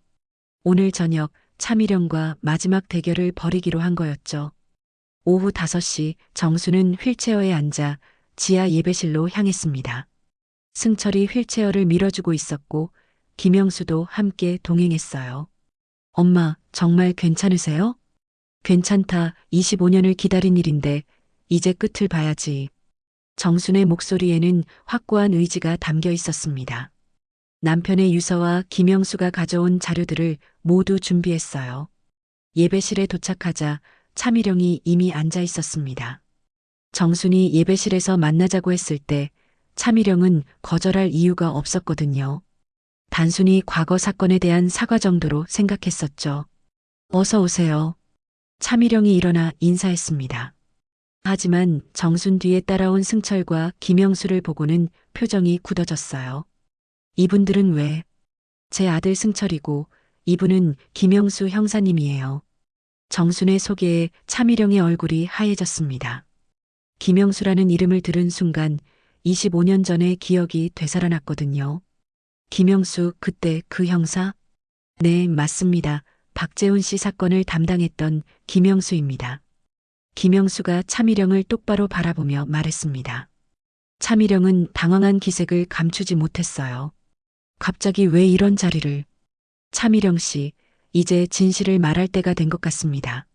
오늘 저녁 차미령과 마지막 대결을 벌이기로 한 거였죠. 오후 5시 정순은 휠체어에 앉아 지하 예배실로 향했습니다. 승철이 휠체어를 밀어주고 있었고 김영수도 함께 동행했어요. 엄마, 정말 괜찮으세요? 괜찮다. 25년을 기다린 일인데 이제 끝을 봐야지. 정순의 목소리에는 확고한 의지가 담겨 있었습니다. 남편의 유서와 김영수가 가져온 자료들을 모두 준비했어요. 예배실에 도착하자 차미령이 이미 앉아 있었습니다. 정순이 예배실에서 만나자고 했을 때 차미령은 거절할 이유가 없었거든요. 단순히 과거 사건에 대한 사과 정도로 생각했었죠. 어서 오세요. 차미령이 일어나 인사했습니다. 하지만 정순 뒤에 따라온 승철과 김영수를 보고는 표정이 굳어졌어요. 이분들은 왜? 제 아들 승철이고 이분은 김영수 형사님이에요. 정순의 소개에 차미령의 얼굴이 하얘졌습니다. 김영수라는 이름을 들은 순간 25년 전의 기억이 되살아났거든요. 김영수, 그때 그 형사? 네, 맞습니다. 박재훈 씨 사건을 담당했던 김영수입니다. 김영수가 차미령을 똑바로 바라보며 말했습니다. 차미령은 당황한 기색을 감추지 못했어요. 갑자기 왜 이런 자리를? 차미령 씨, 이제 진실을 말할 때가 된 것 같습니다.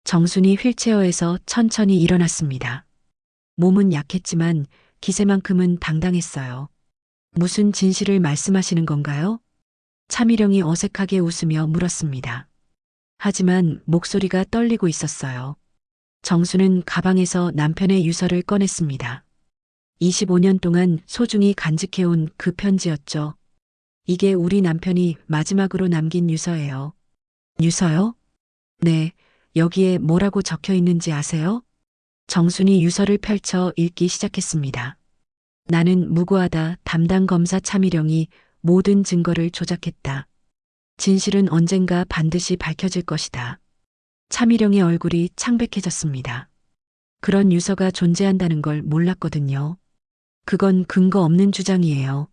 정순이 휠체어에서 천천히 일어났습니다. 몸은 약했지만 기세만큼은 당당했어요. 무슨 진실을 말씀하시는 건가요? 차미령이 어색하게 웃으며 물었습니다. 하지만 목소리가 떨리고 있었어요. 정수는 가방에서 남편의 유서를 꺼냈습니다. 25년 동안 소중히 간직해온 그 편지였죠. 이게 우리 남편이 마지막으로 남긴 유서예요. 유서요? 네, 여기에 뭐라고 적혀 있는지 아세요? 정순이 유서를 펼쳐 읽기 시작했습니다. 나는 무고하다. 담당 검사 차미령이 모든 증거를 조작했다. 진실은 언젠가 반드시 밝혀질 것이다. 차미령의 얼굴이 창백해졌습니다. 그런 유서가 존재한다는 걸 몰랐거든요. 그건 근거 없는 주장이에요.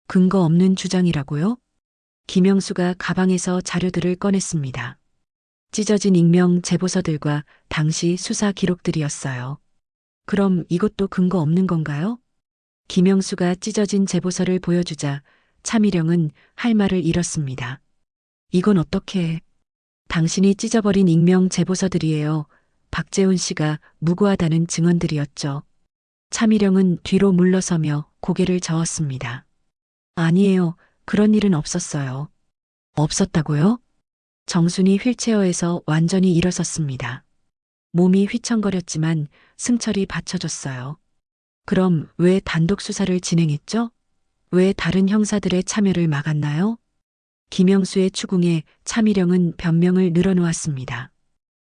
근거 없는 주장이라고요? 김영수가 가방에서 자료들을 꺼냈습니다. 찢어진 익명 제보서들과 당시 수사 기록들이었어요. 그럼 이것도 근거 없는 건가요? 김영수가 찢어진 제보서를 보여주자 차미령은 할 말을 잃었습니다. 이건 어떻게? 당신이 찢어버린 익명 제보서들이에요. 박재훈 씨가 무고하다는 증언들이었죠. 차미령은 뒤로 물러서며 고개를 저었습니다. 아니에요. 그런 일은 없었어요. 없었다고요? 정순이 휠체어에서 완전히 일어섰습니다. 몸이 휘청거렸지만 승철이 받쳐줬어요. 그럼 왜 단독 수사를 진행했죠? 왜 다른 형사들의 참여를 막았나요? 김영수의 추궁에 차미령은 변명을 늘어놓았습니다.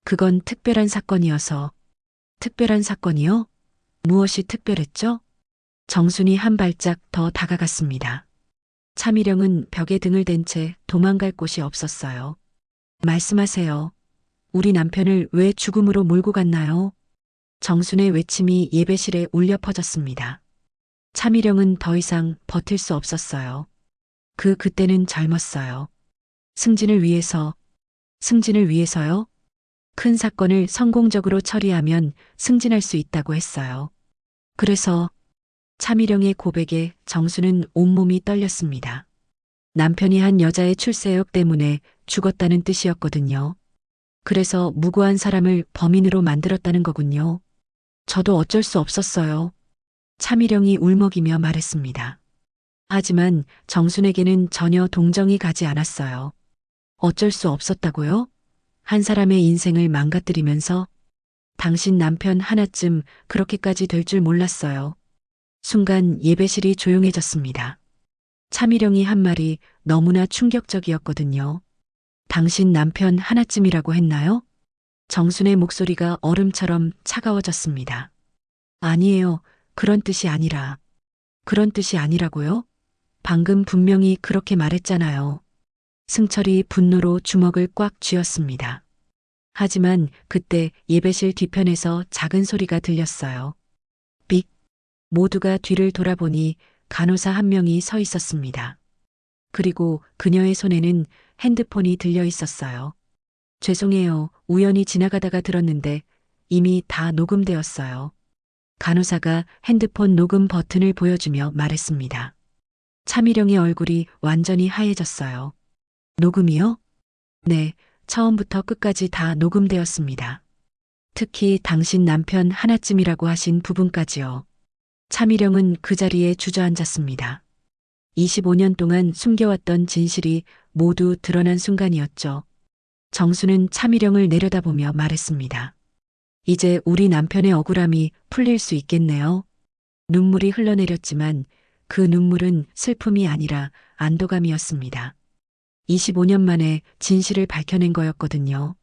그건 특별한 사건이어서. 특별한 사건이요? 무엇이 특별했죠? 정순이 한 발짝 더 다가갔습니다. 차미령은 벽에 등을 댄 채 도망갈 곳이 없었어요. 말씀하세요. 우리 남편을 왜 죽음으로 몰고 갔나요? 정순의 외침이 예배실에 울려 퍼졌습니다. 차미령은 더 이상 버틸 수 없었어요. 그때는 젊었어요. 승진을 위해서요? 큰 사건을 성공적으로 처리하면 승진할 수 있다고 했어요. 그래서 차미령의 고백에 정수는 온몸이 떨렸습니다. 남편이 한 여자의 출세욕 때문에 죽었다는 뜻이었거든요. 그래서 무고한 사람을 범인으로 만들었다는 거군요. 저도 어쩔 수 없었어요. 차미령이 울먹이며 말했습니다. 하지만 정순에게는 전혀 동정이 가지 않았어요. 어쩔 수 없었다고요? 한 사람의 인생을 망가뜨리면서 당신 남편 하나쯤 그렇게까지 될 줄 몰랐어요. 순간 예배실이 조용해졌습니다. 차미령이 한 말이 너무나 충격적이었거든요. 당신 남편 하나쯤이라고 했나요? 정순의 목소리가 얼음처럼 차가워졌습니다. 아니에요. 그런 뜻이 아니라고요? 방금 분명히 그렇게 말했잖아요. 승철이 분노로 주먹을 꽉 쥐었습니다. 하지만 그때 예배실 뒤편에서 작은 소리가 들렸어요. 삑. 모두가 뒤를 돌아보니 간호사 한 명이 서 있었습니다. 그리고 그녀의 손에는 핸드폰이 들려 있었어요. 죄송해요. 우연히 지나가다가 들었는데 이미 다 녹음되었어요. 간호사가 핸드폰 녹음 버튼을 보여주며 말했습니다. 차미령의 얼굴이 완전히 하얘졌어요. 녹음이요? 네, 처음부터 끝까지 다 녹음되었습니다. 특히 당신 남편 하나쯤이라고 하신 부분까지요. 차미령은 그 자리에 주저앉았습니다. 25년 동안 숨겨왔던 진실이 모두 드러난 순간이었죠. 정수는 차미령을 내려다보며 말했습니다. 이제 우리 남편의 억울함이 풀릴 수 있겠네요. 눈물이 흘러내렸지만 그 눈물은 슬픔이 아니라 안도감이었습니다. 25년 만에 진실을 밝혀낸 거였거든요.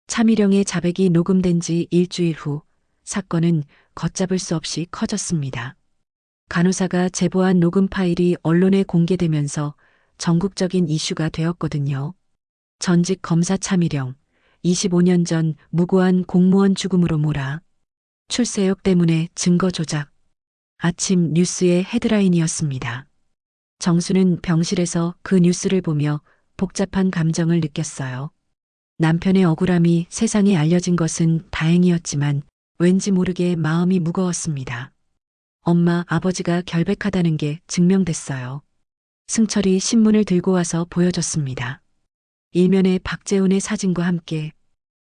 차미령의 자백이 녹음된 지 일주일 후 사건은 걷잡을 수 없이 커졌습니다. 간호사가 제보한 녹음 파일이 언론에 공개되면서 전국적인 이슈가 되었거든요. 전직 검사 차미령, 25년 전 무고한 공무원 죽음으로 몰아, 출세욕 때문에 증거 조작. 아침 뉴스의 헤드라인이었습니다. 정수는 병실에서 그 뉴스를 보며 복잡한 감정을 느꼈어요. 남편의 억울함이 세상에 알려진 것은 다행이었지만 왠지 모르게 마음이 무거웠습니다. 엄마, 아버지가 결백하다는 게 증명됐어요. 승철이 신문을 들고 와서 보여줬습니다. 일면에 박재훈의 사진과 함께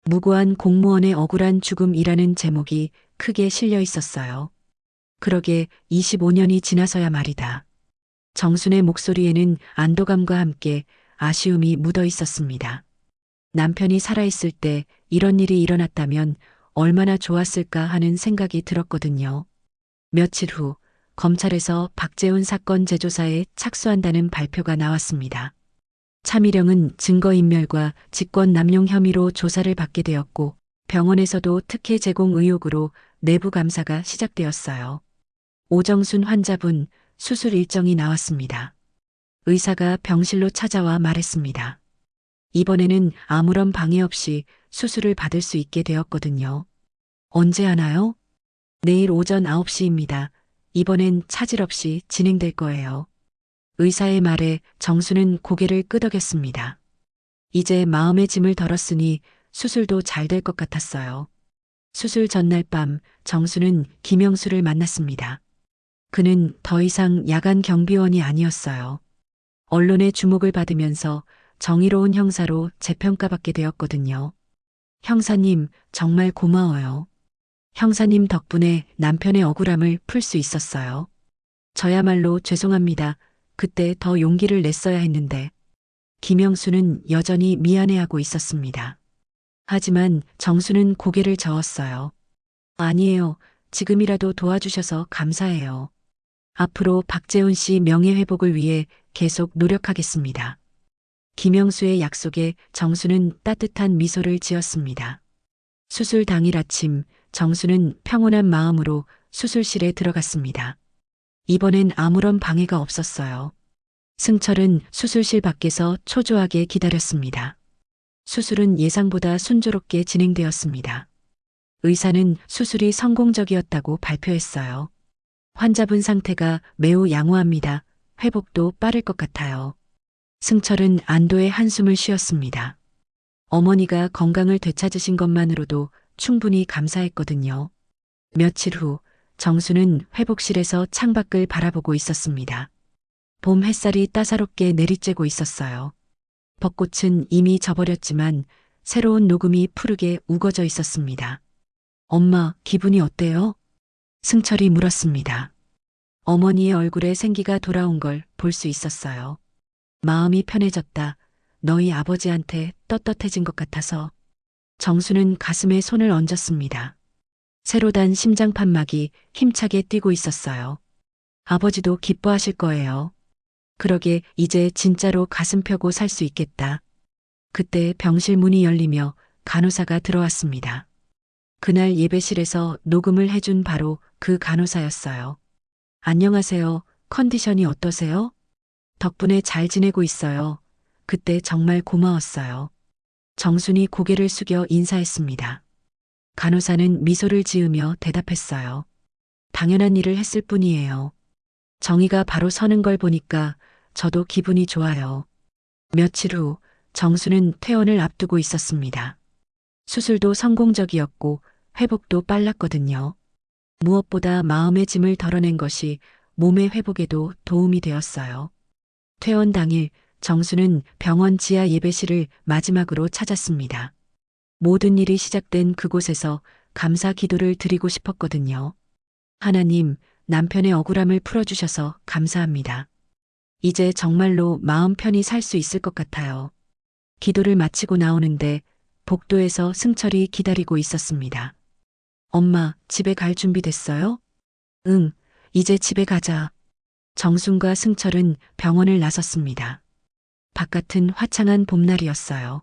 무고한 공무원의 억울한 죽음이라는 제목이 크게 실려 있었어요. 그러게 25년이 지나서야 말이다. 정순의 목소리에는 안도감과 함께 아쉬움이 묻어 있었습니다. 남편이 살아있을 때 이런 일이 일어났다면 얼마나 좋았을까 하는 생각이 들었거든요. 며칠 후 검찰에서 박재훈 사건 재조사에 착수한다는 발표가 나왔습니다. 차미령은 증거인멸과 직권남용 혐의로 조사를 받게 되었고 병원에서도 특혜 제공 의혹으로 내부 감사가 시작되었어요. 오정순 환자분 수술 일정이 나왔습니다. 의사가 병실로 찾아와 말했습니다. 이번에는 아무런 방해 없이 수술을 받을 수 있게 되었거든요. 언제 하나요? 내일 오전 9시입니다. 이번엔 차질 없이 진행될 거예요. 의사의 말에 정수는 고개를 끄덕였습니다. 이제 마음의 짐을 덜었으니 수술도 잘 될 것 같았어요. 수술 전날 밤 정수는 김영수를 만났습니다. 그는 더 이상 야간 경비원이 아니었어요. 언론의 주목을 받으면서 정의로운 형사로 재평가받게 되었거든요. 형사님, 정말 고마워요. 형사님 덕분에 남편의 억울함을 풀 수 있었어요. 저야말로 죄송합니다. 그때 더 용기를 냈어야 했는데. 김영수는 여전히 미안해하고 있었습니다. 하지만 정수는 고개를 저었어요. 아니에요. 지금이라도 도와주셔서 감사해요. 앞으로 박재훈 씨 명예회복을 위해 계속 노력하겠습니다. 김영수의 약속에 정수는 따뜻한 미소를 지었습니다. 수술 당일 아침, 정수는 평온한 마음으로 수술실에 들어갔습니다. 이번엔 아무런 방해가 없었어요. 승철은 수술실 밖에서 초조하게 기다렸습니다. 수술은 예상보다 순조롭게 진행되었습니다. 의사는 수술이 성공적이었다고 발표했어요. 환자분 상태가 매우 양호합니다. 회복도 빠를 것 같아요. 승철은 안도의 한숨을 쉬었습니다. 어머니가 건강을 되찾으신 것만으로도 충분히 감사했거든요. 며칠 후 정수는 회복실에서 창밖을 바라보고 있었습니다. 봄 햇살이 따사롭게 내리쬐고 있었어요. 벚꽃은 이미 져버렸지만 새로운 녹음이 푸르게 우거져 있었습니다. 엄마, 기분이 어때요? 승철이 물었습니다. 어머니의 얼굴에 생기가 돌아온 걸 볼 수 있었어요. 마음이 편해졌다. 너희 아버지한테 떳떳해진 것 같아서. 정수는 가슴에 손을 얹었습니다. 새로 단 심장 판막이 힘차게 뛰고 있었어요. 아버지도 기뻐하실 거예요. 그러게 이제 진짜로 가슴 펴고 살 수 있겠다. 그때 병실 문이 열리며 간호사가 들어왔습니다. 그날 예배실에서 녹음을 해준 바로 그 간호사였어요. 안녕하세요. 컨디션이 어떠세요? 덕분에 잘 지내고 있어요. 그때 정말 고마웠어요. 정순이 고개를 숙여 인사했습니다. 간호사는 미소를 지으며 대답했어요. 당연한 일을 했을 뿐이에요. 정의가 바로 서는 걸 보니까 저도 기분이 좋아요. 며칠 후 정수는 퇴원을 앞두고 있었습니다. 수술도 성공적이었고 회복도 빨랐거든요. 무엇보다 마음의 짐을 덜어낸 것이 몸의 회복에도 도움이 되었어요. 퇴원 당일 정수는 병원 지하 예배실을 마지막으로 찾았습니다. 모든 일이 시작된 그곳에서 감사 기도를 드리고 싶었거든요. 하나님, 남편의 억울함을 풀어주셔서 감사합니다. 이제 정말로 마음 편히 살 수 있을 것 같아요. 기도를 마치고 나오는데 복도에서 승철이 기다리고 있었습니다. 엄마, 집에 갈 준비 됐어요? 응, 이제 집에 가자. 정순과 승철은 병원을 나섰습니다. 바깥은 화창한 봄날이었어요.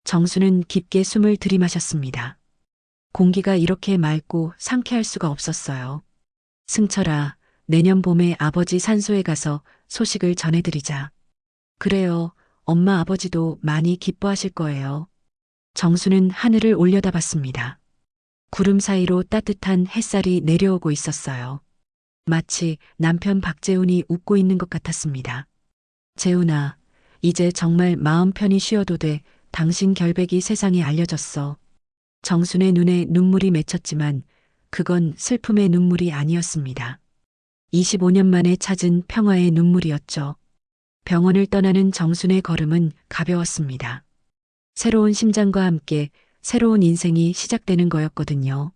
정수는 깊게 숨을 들이마셨습니다. 공기가 이렇게 맑고 상쾌할 수가 없었어요. 승철아, 내년 봄에 아버지 산소에 가서 소식을 전해드리자. 그래요, 엄마 아버지도 많이 기뻐하실 거예요. 정수는 하늘을 올려다봤습니다. 구름 사이로 따뜻한 햇살이 내려오고 있었어요. 마치 남편 박재훈이 웃고 있는 것 같았습니다. 재훈아, 이제 정말 마음 편히 쉬어도 돼. 당신 결백이 세상에 알려졌어. 정순의 눈에 눈물이 맺혔지만 그건 슬픔의 눈물이 아니었습니다. 25년 만에 찾은 평화의 눈물이었죠. 병원을 떠나는 정순의 걸음은 가벼웠습니다. 새로운 심장과 함께 새로운 인생이 시작되는 거였거든요.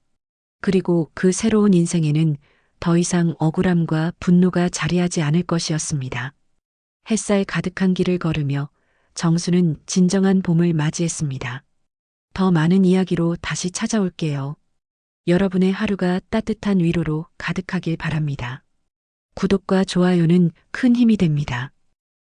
그리고 그 새로운 인생에는 더 이상 억울함과 분노가 자리하지 않을 것이었습니다. 햇살 가득한 길을 걸으며 정수는 진정한 봄을 맞이했습니다. 더 많은 이야기로 다시 찾아올게요. 여러분의 하루가 따뜻한 위로로 가득하길 바랍니다. 구독과 좋아요는 큰 힘이 됩니다.